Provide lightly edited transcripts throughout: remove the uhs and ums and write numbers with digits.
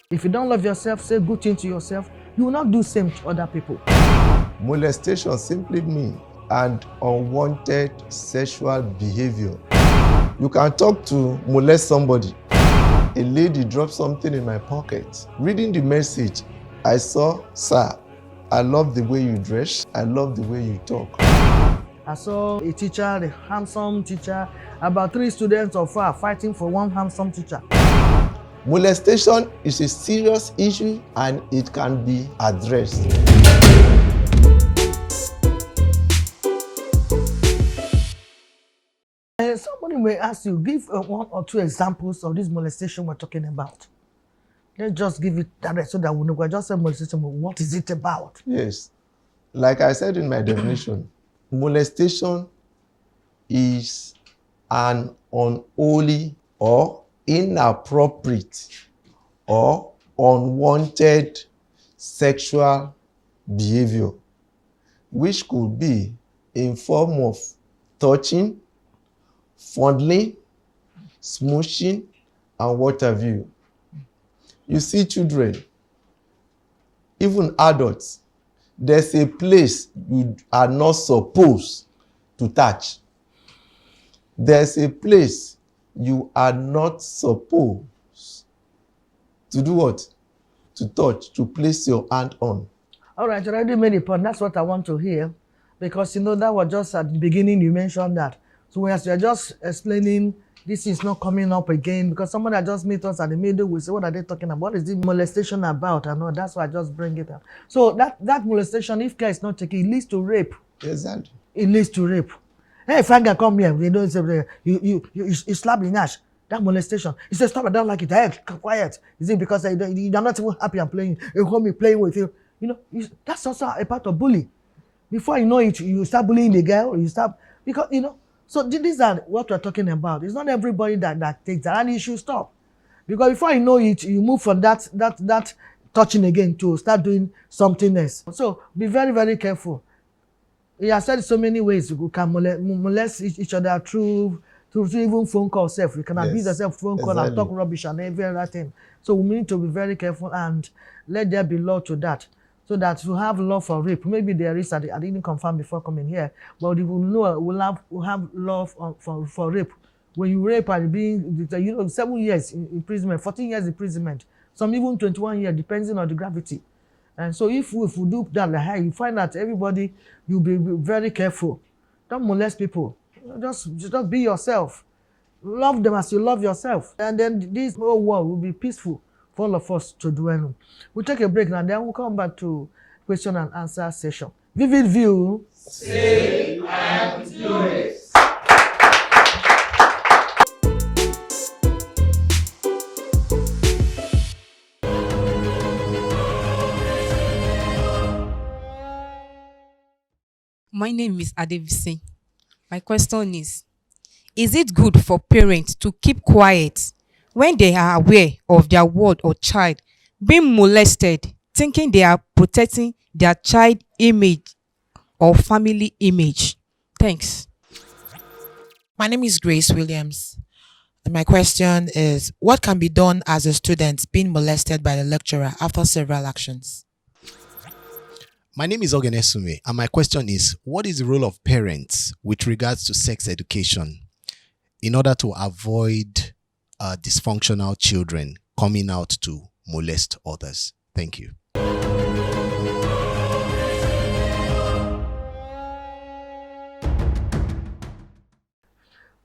If you don't love yourself, say good thing to yourself, you will not do same to other people. Molestation simply means an unwanted sexual behavior. You can talk to molest somebody. A lady dropped something in my pocket. Reading the message, I saw, "Sir, I love the way you dress. I love the way you talk." I saw a teacher, a handsome teacher, about 3 students of her fighting for one handsome teacher. Molestation is a serious issue and it can be addressed. Somebody may ask you, give 1 or 2 examples of this molestation we're talking about. Let's just give it direct so that we know. We're just saying molestation, but what is it about? Yes. Like I said in my definition, molestation is an unholy or inappropriate or unwanted sexual behavior, which could be in form of touching, fondling, smooching, and what have you. You see, children, even adults, there's a place you are not supposed to touch. There's a place you are not supposed to do what? To touch, to place your hand on. All right, you already made a point. That's what I want to hear. Because, that was just at the beginning you mentioned that. So as you're just explaining, this is not coming up again, because someone that just meet us at the middle will say, what are they talking about? What is this molestation about? I know, that's why I just bring it up. So that molestation, if care is not taken, it leads to rape. Exactly. It leads to rape. Hey, Frank, come here. They don't say, you slap the Nash. That molestation. He says, stop, I don't like it. Hey, quiet. Is it because you're not even happy I'm playing? You call me playing with you. That's also a part of bullying. Before you know it, you start bullying the girl, you start, because, so these are what we're talking about. It's not everybody that takes that, and it should stop. Because before you know it, you move from that touching again to start doing something else. So be very, very careful. He has said so many ways you can molest each other through even phone call self. You can abuse yourself phone call and talk rubbish and every other thing. So we need to be very careful and let there be law to that. So that you have law for rape. Maybe there is, I didn't confirm before coming here, but we will know we'll have law for rape. When you rape and being 7 years imprisonment, 14 years imprisonment, some even 21 years, depending on the gravity. And so if we do that, you find that everybody, you'll be very careful. Don't molest people. Just be yourself. Love them as you love yourself. And then this whole world will be peaceful for all of us to dwell on. We'll take a break now, then we'll come back to question and answer session. Vivid View. Say and do it. My name is Adevisi. My question is it good for parents to keep quiet when they are aware of their ward or child being molested, thinking they are protecting their child image or family image? Thanks. My name is Grace Williams. And my question is, what can be done as a student being molested by the lecturer after several actions? My name is Ogenesume, and my question is, what is the role of parents with regards to sex education in order to avoid dysfunctional children coming out to molest others? Thank you.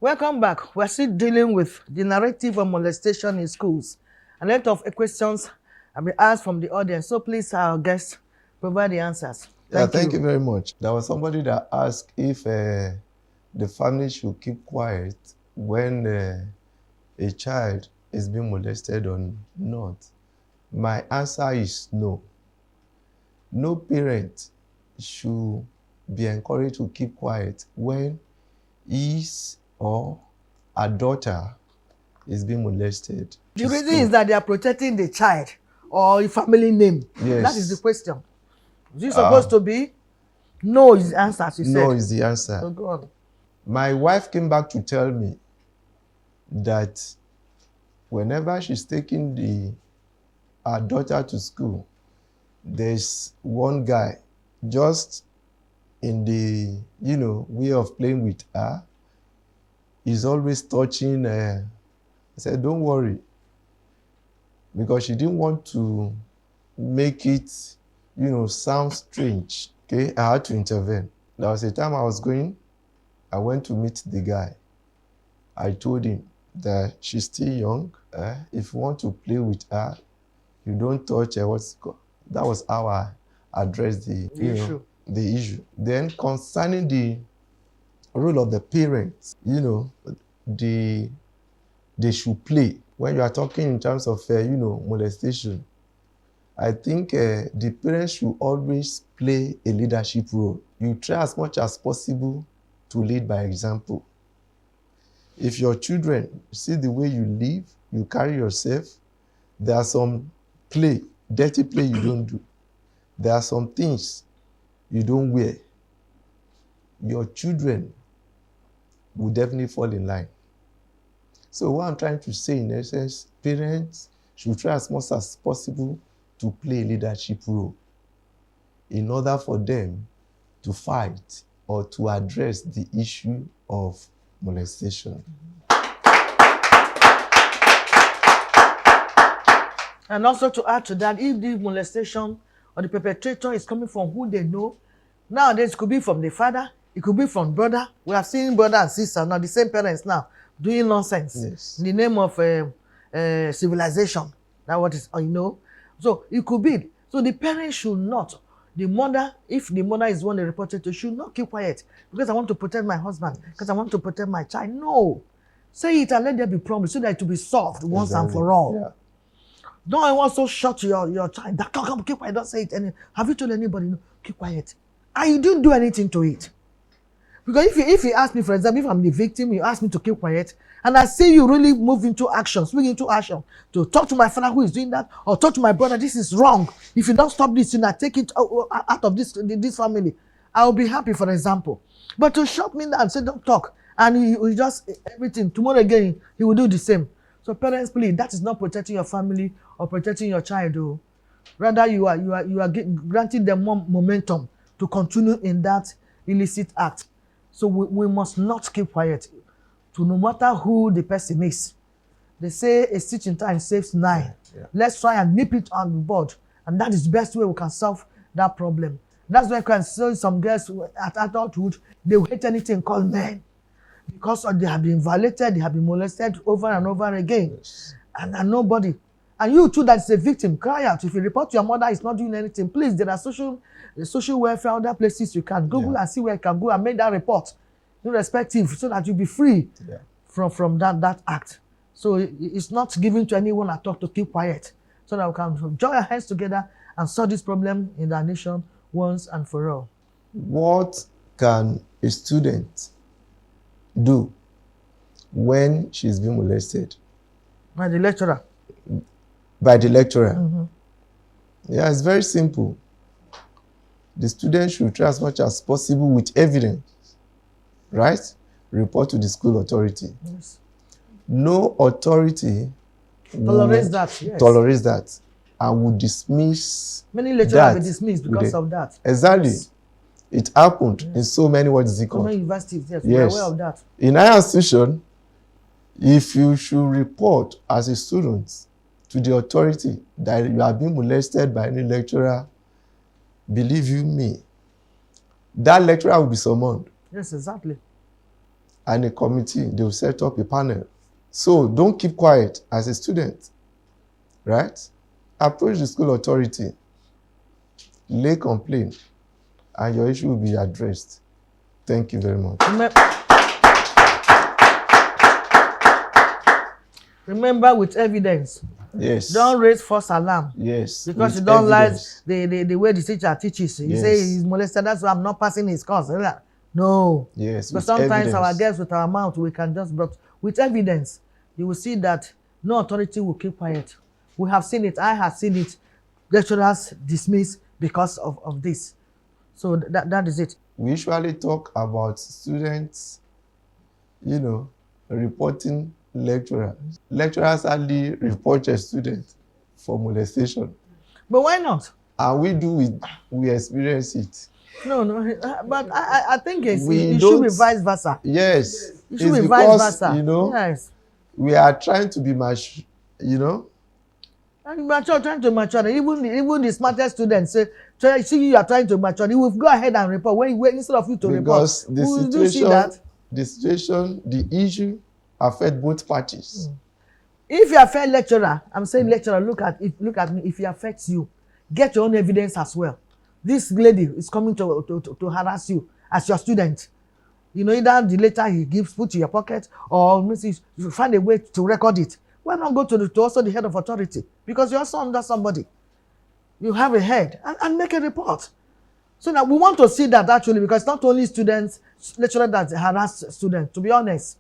Welcome back. We're still dealing with the narrative of molestation in schools. A lot of questions have been asked from the audience. So please, our guests, provide the answers. Thank you very much. There was somebody that asked if the family should keep quiet when a child is being molested or not. My answer is no. No parent should be encouraged to keep quiet when his or a daughter is being molested. The reason is that they are protecting the child or a family name. Yes. That is the question. Is it supposed to be? No is the answer, she said. No is the answer. So go on. My wife came back to tell me that whenever she's taking the our daughter to school, there's one guy just in the, way of playing with her. He's always touching her. I said, don't worry, because she didn't want to make it, sound strange. Okay, I had to intervene. There was a time I went to meet the guy. I told him that she's still young. If you want to play with her, you don't touch her. That was how I addressed the issue. Then concerning the role of the parents, they should play. When you are talking in terms of, molestation, I think the parents should always play a leadership role. You try as much as possible to lead by example. If your children see the way you live, you carry yourself, there are some dirty play you don't do. There are some things you don't wear. Your children will definitely fall in line. So what I'm trying to say in essence, parents should try as much as possible to play a leadership role in order for them to fight or to address the issue of molestation. And also to add to that, if the molestation or the perpetrator is coming from who they know, nowadays it could be from the father, it could be from brother. We have seen brother and sister now, the same parents now, doing nonsense. Yes. In the name of civilization. That's what is, So it could be. So the parents should not. The mother, if the mother is one they reported to, should not keep quiet because I want to protect my husband, because I want to protect my child. No. Say it and let there be promise so that it will be solved once and for all. Yeah. Don't also shut your child. Come, keep quiet. Don't say it. Have you told anybody? No, keep quiet. And you didn't do anything to it. Because if you ask me, for example, if I'm the victim, you ask me to keep quiet, and I see you really move into action, swing into action, to talk to my father who is doing that, or talk to my brother, this is wrong. If you don't stop this, I take it out of this family, I will be happy, for example. But to shut me down and say, don't talk, and he just, everything, tomorrow again, he will do the same. So parents, please, that is not protecting your family or protecting your child. Oh. Rather, you are granting them more momentum to continue in that illicit act. So we must not keep quiet. To no matter who the person is. They say a stitch in time saves 9. Yeah. Let's try and nip it on board. And that is the best way we can solve that problem. That's why I can see some girls at adulthood, they hate anything called men. Because they have been violated, they have been molested over and over again. Yes. And nobody. And you too, that's a victim, cry out. If you report your mother is not doing anything, please, there are social welfare, other places you can Google and see where you can go and make that report, irrespective, so that you'll be free from that act. So it's not given to anyone at all to keep quiet, so that we can join our hands together and solve this problem in our nation once and for all. What can a student do when she's being molested? By the lecturer. By the lecturer. Mm-hmm. Yeah, it's very simple. The student should try as much as possible with evidence, right? Report to the school authority. Yes. No authority Tolerates that, yes. Tolerates that and would dismiss. Many lecturers have been dismissed because of that. Exactly. Yes. It happened in so many, what is it called? So many universities, yes, we are aware of that. In higher institution, if you should report as a student to the authority that you are being molested by any lecturer, believe you me, that lecturer will be summoned. Yes, exactly. And a committee, they will set up a panel. So don't keep quiet as a student, right? Approach the school authority, lay complaint, and your issue will be addressed. Thank you very much. Remember with evidence. Yes. Don't raise false alarm. Yes. Because with you don't evidence. like the way the teacher teaches. You Yes. say he's molested, that's why I'm not passing his course. No. Yes. But with sometimes evidence. our girls with our mouth, we can just, but with evidence, you will see that no authority will keep quiet. We have seen it. I have seen it. Lecturers dismissed because of this. So that is it. We usually talk about students, reporting lecturers. Lecturers hardly report a student. for molestation. But why not? And we experience it. No, but I think it should don't- be vice versa. Yes. It should It's be vice because, versa. Yes. we are trying to be much, And mature, trying to mature. Even the smartest students say, see you are trying to mature. You will go ahead and report when instead of you to because report. Do you see that? the situation, the issue affect both parties. If you are a fair lecturer, I'm saying lecturer, look at me. If it affects you, get your own evidence as well. This lady is coming to harass you as your student. Either the letter he gives put in your pocket, or message, you find a way to record it. Why not go to also the head of authority? Because you're also under somebody. You have a head and make a report. So now we want to see that actually, because not only lecturers that harass students, to be honest.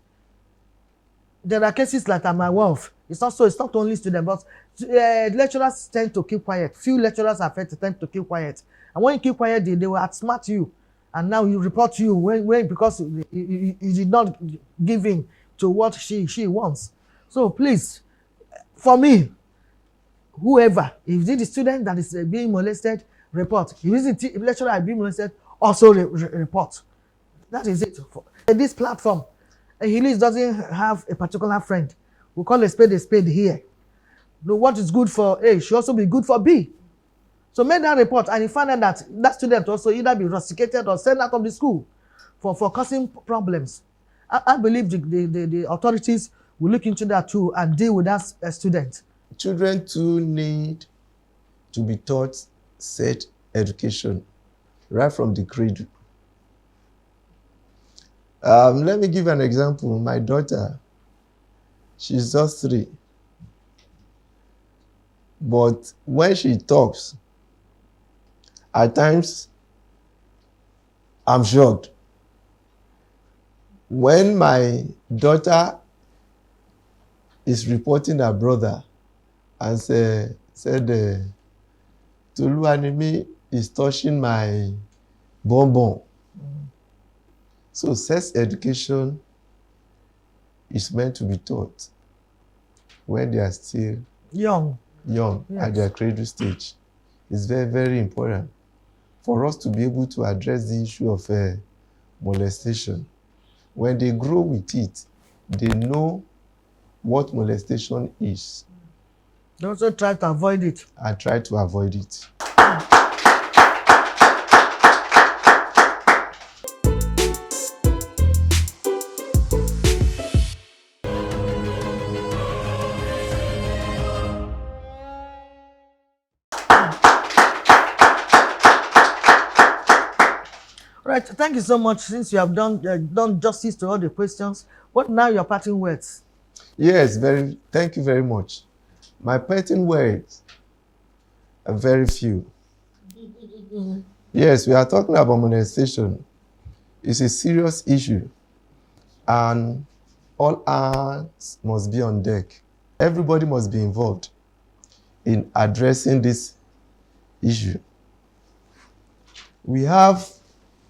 There are cases like at my wealth. It's not only students, but lecturers tend to keep quiet. Few lecturers are tend to keep quiet. And when you keep quiet, they will outsmart you. And now you report you when because you did not give in to what she wants. So please, for me, whoever, if it's the student that is being molested, report. If it's the lecturer being molested, also report. That is it. This platform, Healis doesn't have a particular friend. We call a spade here. What is good for A should also be good for B. So make that report, and you find out that that student also either be rusticated or sent out of the school for causing problems. I believe the authorities will look into that too and deal with that student. Children too need to be taught sex education right from the cradle. Let me give an example. My daughter, she's just 3. But when she talks, at times, I'm shocked. When my daughter is reporting her brother and said, Toluwanimi is touching my bonbon. So sex education is meant to be taught when they are still young, yes, at their cradle stage. It's very, very important for us to be able to address the issue of molestation. When they grow with it, they know what molestation is. They also try to avoid it. And try to avoid it. Right, thank you so much. Since you have done justice to all the questions, what now your parting words? Yes, thank you very much. My parting words are very few. Yes, we are talking about molestation. It's a serious issue, and all hands must be on deck. Everybody must be involved in addressing this issue. We have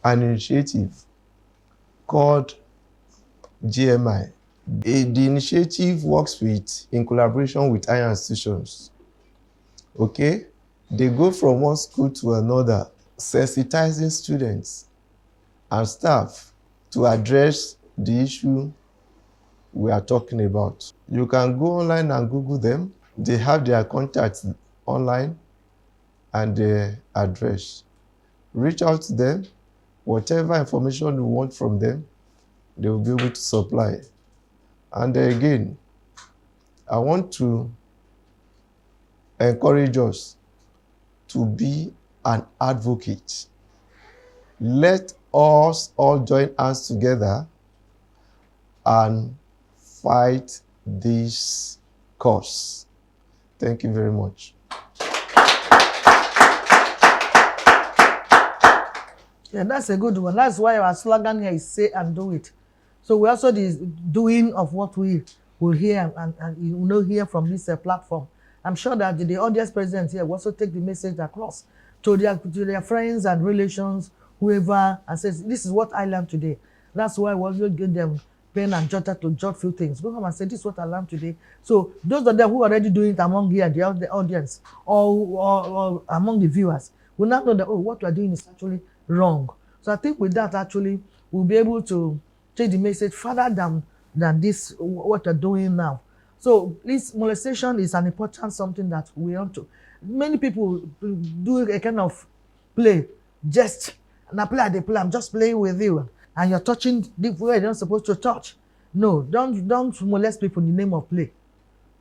an initiative called GMI. The initiative works in collaboration with higher institutions. Okay? They go from one school to another, sensitizing students and staff to address the issue we are talking about. You can go online and Google them. They have their contacts online and their address. Reach out to them. Whatever information you want from them, they will be able to supply. And again, I want to encourage us to be an advocate. Let us all join hands together and fight this cause. Thank you very much. Yeah, that's a good one. That's why our slogan here is say and do it. So we also the doing of what we will hear and you know hear from this platform. I'm sure that the audience present here will also take the message across to their friends and relations, whoever, and says, this is what I learned today. That's why we also give them pen and jotter to jot few things. Go home and say, this is what I learned today. So those of them who are already doing it among here, the audience, or among the viewers, will now know that, oh, what we are doing is actually wrong. So I think with that, actually, we'll be able to take the message further than this, what we're doing now. So this molestation is an important something that we want to. Many people do a kind of play, just, and I play at the play, I'm just playing with you, and you're touching the way you're not supposed to touch. No, don't molest people in the name of play.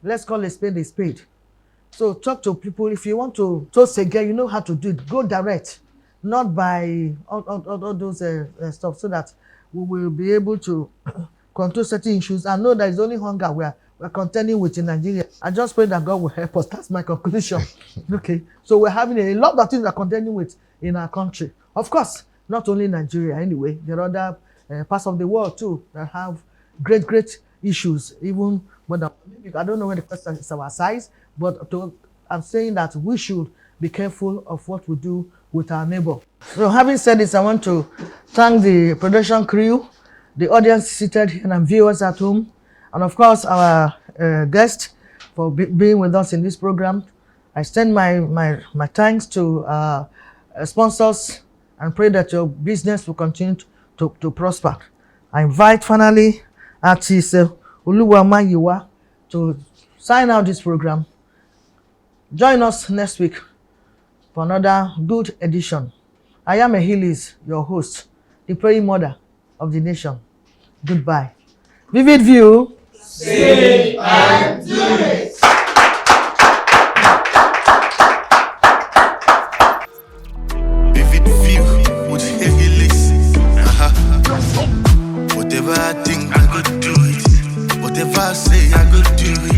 Let's call a spade a spade. So talk to people. If you want to toast a girl, you know how to do it. Go direct, not by all those stuff, so that we will be able to control certain issues and know that it's only hunger we're contending with in Nigeria. I just pray that God will help us. That's my conclusion. Okay, so we're having a lot of things we're contending with in our country. Of course, not only Nigeria anyway. There are other parts of the world too that have great issues. Even when I don't know when the question is our size, but I'm saying that we should be careful of what we do with our neighbor. So having said this, I want to thank the production crew, the audience seated here and viewers at home, and of course our guest for being with us in this program. I extend my thanks to sponsors and pray that your business will continue to prosper. I invite finally artist Oluwamayiwa to sign out this program. Join us next week for another good edition. I am Ehilis, your host, the praying mother of the nation. Goodbye. Vivid View. Say and do it. Vivid View with Ehilis. Whatever I think, I could do it. Whatever I say, I could do it.